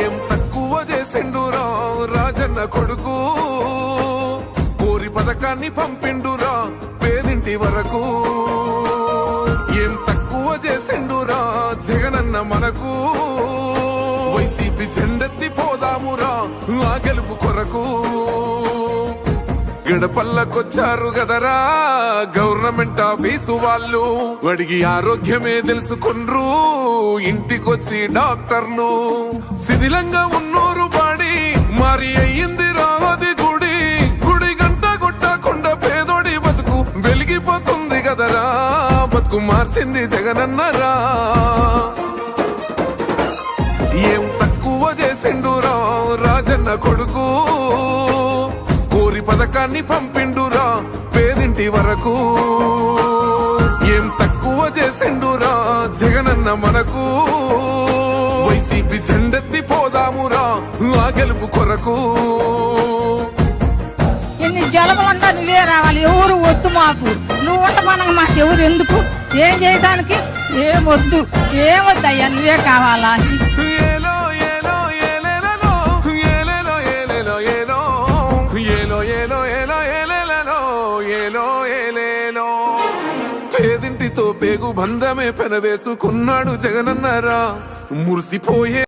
ఏం తక్కువ చేసిండురా రాజన్న కొడుకు, కోరి పథకాన్ని పంపిండురా పేదింటి వరకు. ఏం తక్కువ చేసిండురా జగనన్న మనకు, వైసీపీ జెండెత్తి పోదామురా ఆ గెలుపు కొరకు. గడపల్లకొచ్చారు గదరా గవర్నమెంట్ ఆఫీసు వాళ్ళు, అడిగి ఆరోగ్యమే తెలుసుకుండ్రు ఇంటికొచ్చి డాక్టర్ను. శిథిలంగా ఉన్నోరు బాడి మరి అయ్యింది రావది గుడి, గుడి గంట కొట్టకుండా పేదోడి బతుకు వెలిగిపోతుంది గదరా, బతుకు మార్చింది జగనన్నరా. ఏం తక్కువ చేసిండురా రాజన్న కొడుకు, కోరి పథకాన్ని పంపిండురా పేదింటి వరకు. ఏం తక్కువ చేసిండురా జగనన్న మనకు, వైసీపీ జెండెత్తి పోదామురా ఆ గెలుపు కొరకు. ఎన్ని జలములంతా నువ్వే రావాలి, ఎవరు వద్దు మాకు, నువ్వు ఉండమనగా మాకు ఎవరు ఎందుకు, ఏం చేయడానికి ఏమొద్దు, ఏమొద్దయ్యా నువ్వే కావాలా. పేదింటితో పేగు బంధమే పెనవేసుకున్నాడు జగనన్నరా, మురిసిపోయే